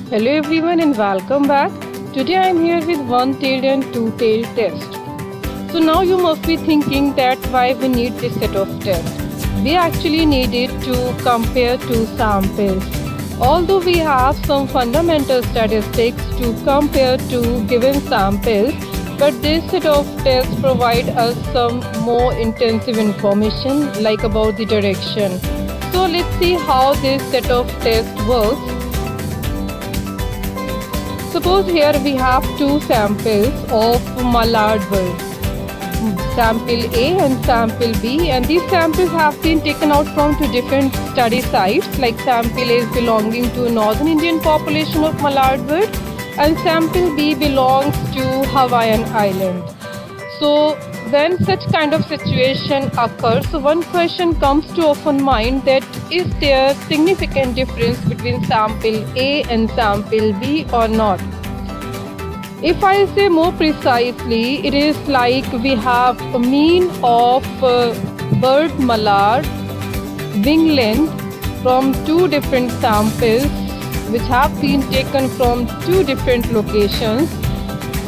Hello everyone and welcome back. Today I am here with one-tailed and two-tailed test. So now you must be thinking that why we need this set of tests. We actually need it to compare two samples. Although we have some fundamental statistics to compare two given samples, but this set of tests provide us some more intensive information like about the direction. So let's see how this set of tests works. Suppose here we have two samples of mallard bird, sample A and sample B, and these samples have been taken out from two different study sites. Like sample A is belonging to northern Indian population of mallard bird and sample B belongs to Hawaiian island. So when such kind of situation occurs, so one question comes to often mind, that is there significant difference between sample A and sample B or not? If I say more precisely, it is like we have a mean of bird mallard wing length from two different samples which have been taken from two different locations.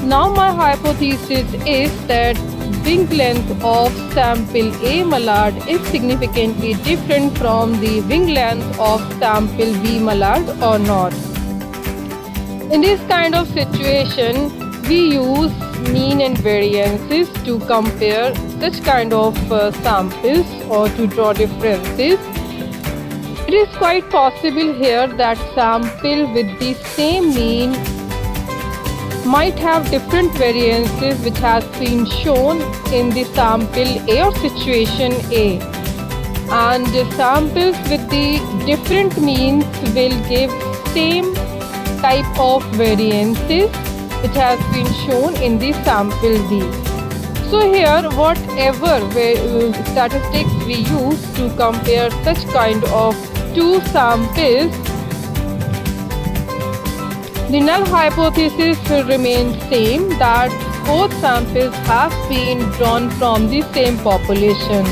Now my hypothesis is that wing length of sample A mallard is significantly different from the wing length of sample B mallard or not. In this kind of situation, we use mean and variances to compare such kind of samples or to draw differences. It is quite possible here that sample with the same mean might have different variances which has been shown in the sample A or situation A, and the samples with the different means will give same type of variances which has been shown in the sample B. So here whatever statistics we use to compare such kind of two samples, the null hypothesis will remain same, that both samples have been drawn from the same population.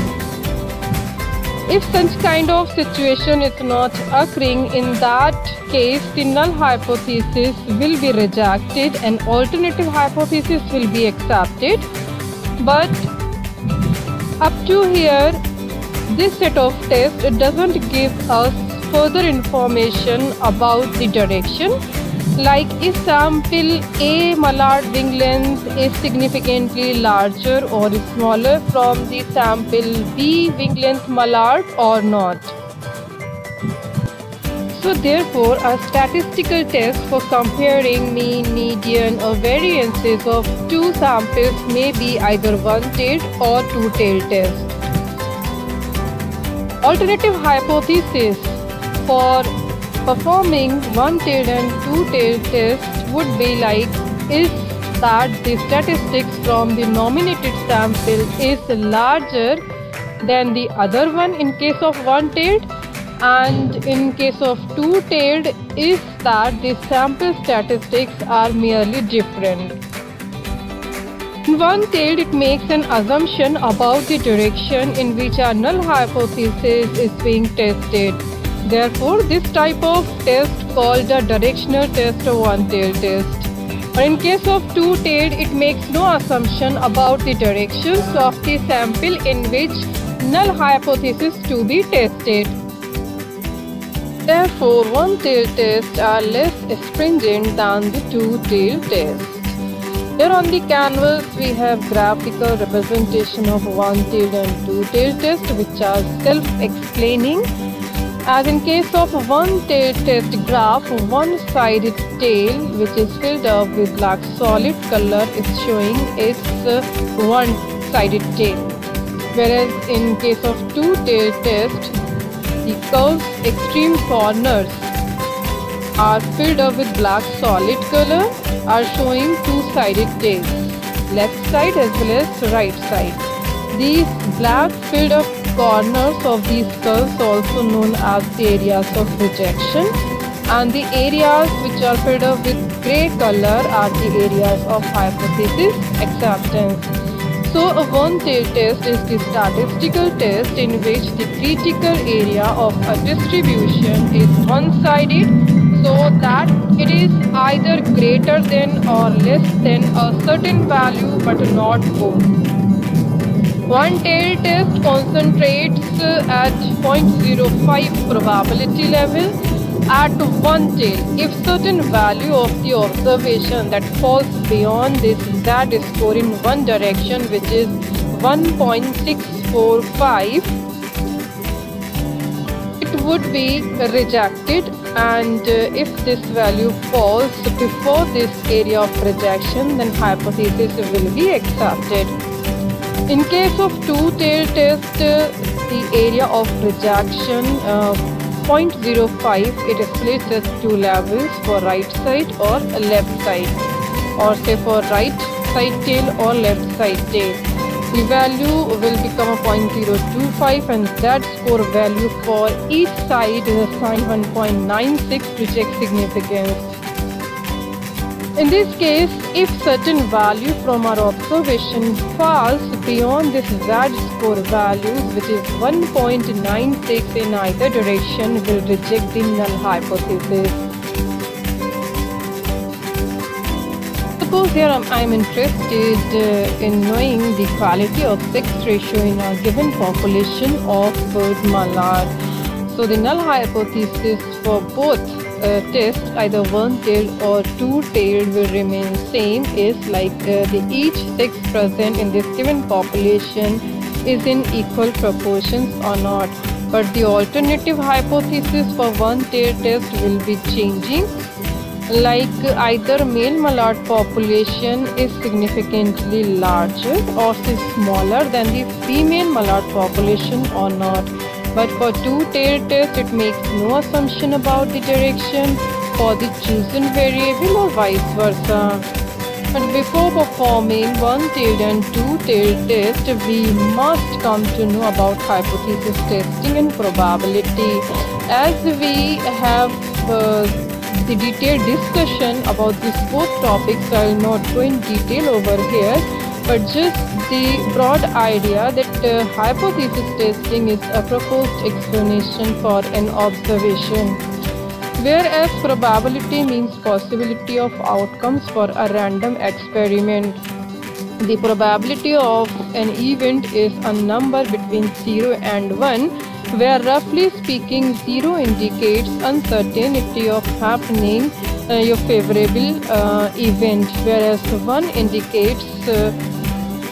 If such kind of situation is not occurring, in that case the null hypothesis will be rejected and alternative hypothesis will be accepted. But up to here, this set of tests doesn't give us further information about the direction. Like if sample A mallard wing length is significantly larger or smaller from the sample B wing length mallard or not. So therefore a statistical test for comparing mean, median or variances of two samples may be either one-tailed or two-tailed test. Alternative hypothesis for performing one-tailed and two-tailed test would be like, is that the statistics from the nominated sample is larger than the other one in case of one-tailed, and in case of two-tailed is that the sample statistics are merely different. In one-tailed, it makes an assumption about the direction in which a null hypothesis is being tested. Therefore, this type of test called a directional test or one-tailed test. Or in case of two-tailed, it makes no assumption about the directions of the sample in which null hypothesis to be tested. Therefore, one-tailed tests are less stringent than the two-tailed tests. Here on the canvas, we have graphical representation of one-tailed and two-tailed test which are self-explaining. As in case of one-tailed test graph, one-sided tail which is filled up with black solid color is showing its one-sided tail. Whereas in case of two-tailed test, the curved extreme corners are filled up with black solid color are showing two-sided tails, left side as well as right side. These black filled up corners of these curves also known as the areas of rejection, and the areas which are filled up with grey color are the areas of hypothesis acceptance. So a one-tailed test is the statistical test in which the critical area of a distribution is one-sided so that it is either greater than or less than a certain value but not more. One tail test concentrates at 0.05 probability level at one tail. If certain value of the observation that falls beyond this Z score in one direction, which is 1.645, it would be rejected, and if this value falls before this area of rejection, then hypothesis will be accepted. In case of two-tailed test, the area of rejection 0.05, it splits as two levels for right side or left side, or say for right side tail or left side tail. The value will become a 0.025, and that score value for each side is assigned 1.96 to check significance. In this case, if certain value from our observation falls beyond this Z score values, which is 1.96 in either direction, will reject the null hypothesis. Suppose here I am interested in knowing the quality of sex ratio in a given population of bird mallard. So the null hypothesis for both test, either one-tailed or two-tailed, will remain same, is like the each sex present in this given population is in equal proportions or not. But the alternative hypothesis for one-tailed test will be changing, like either male mallard population is significantly larger or is smaller than the female mallard population or not. But for two-tailed test, it makes no assumption about the direction for the chosen variable or vice versa. But before performing one-tailed and two-tailed test, we must come to know about hypothesis testing and probability. As we have the detailed discussion about these both topics, I will not go in detail over here, but just the broad idea that hypothesis testing is a proposed explanation for an observation, whereas probability means possibility of outcomes for a random experiment. The probability of an event is a number between 0 and 1, where roughly speaking 0 indicates uncertainty of happening your favorable event, whereas 1 indicates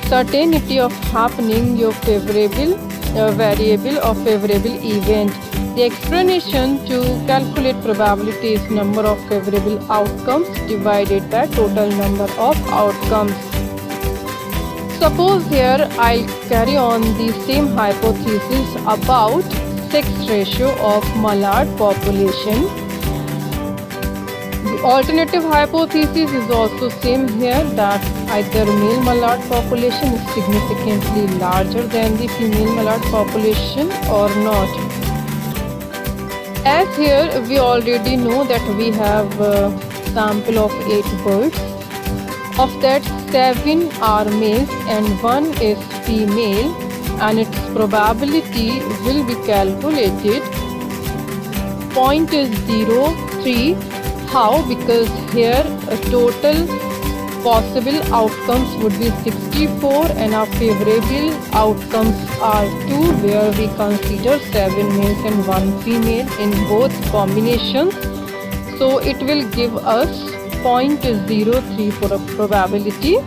certainty of happening your favorable variable or favorable event. The explanation to calculate probability is number of favorable outcomes divided by total number of outcomes. Suppose here I'll carry on the same hypothesis about sex ratio of mallard population. The alternative hypothesis is also same here, that either male mallard population is significantly larger than the female mallard population or not. As here we already know that we have a sample of 8 birds. Of that, 7 are males and 1 is female, and its probability will be calculated 0.03. How? Because here total possible outcomes would be 64 and our favorable outcomes are 2, where we consider 7 males and 1 female in both combinations. So it will give us 0.03 for a probability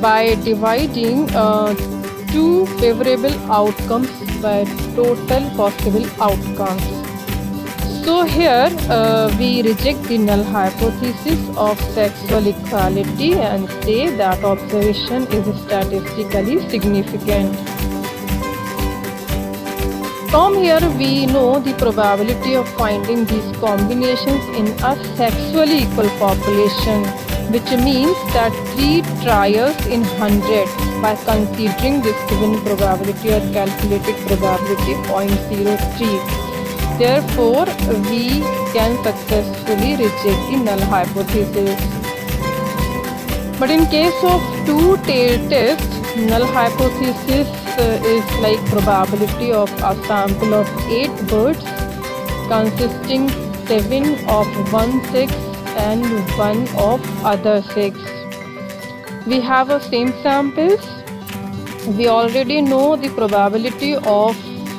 by dividing 2 favorable outcomes by total possible outcomes. So here we reject the null hypothesis of sexual equality and say that observation is statistically significant. From here we know the probability of finding these combinations in a sexually equal population, which means that 3 trials in 100 by considering this given probability or calculated probability 0.03. Therefore, we can successfully reject the null hypothesis. But in case of two-tailed test, null hypothesis is like probability of a sample of 8 birds consisting 7 of one sex and 1 of other sex. We have a same samples. We already know the probability of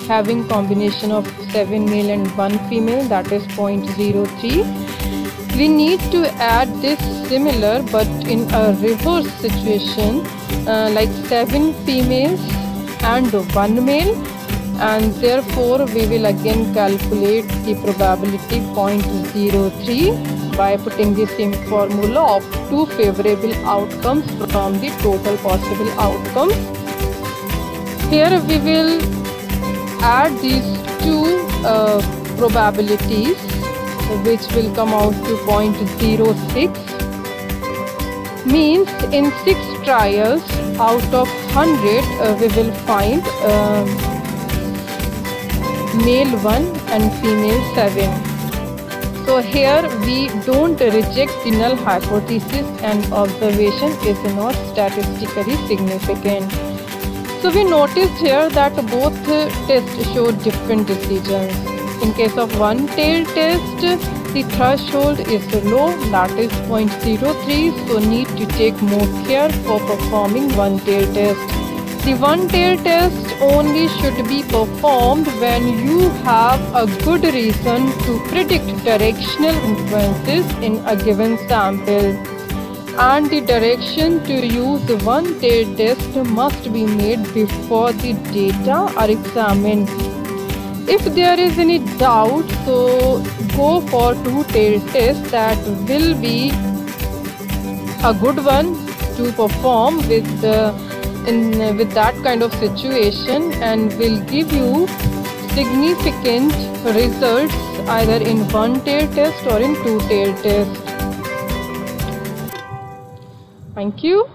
having combination of 7 male and 1 female, that is 0.03. We need to add this similar but in a reverse situation, like 7 females and 1 male, and therefore we will again calculate the probability 0.03 by putting the same formula of 2 favorable outcomes from the total possible outcomes. Here we will add these 2 probabilities, which will come out to 0.06. Means in 6 trials out of 100 we will find male 1 and female 7. So here we don't reject the null hypothesis and observation is not statistically significant. So we noticed here that both tests show different decisions. In case of one-tailed test, the threshold is low, that is 0.03, so need to take more care for performing one-tailed test. The one-tailed test only should be performed when you have a good reason to predict directional influences in a given sample. And the direction to use the one-tailed test must be made before the data are examined. If there is any doubt, so go for two-tailed test. That will be a good one to perform with that kind of situation and will give you significant results either in one-tailed test or in two-tailed test. Thank you.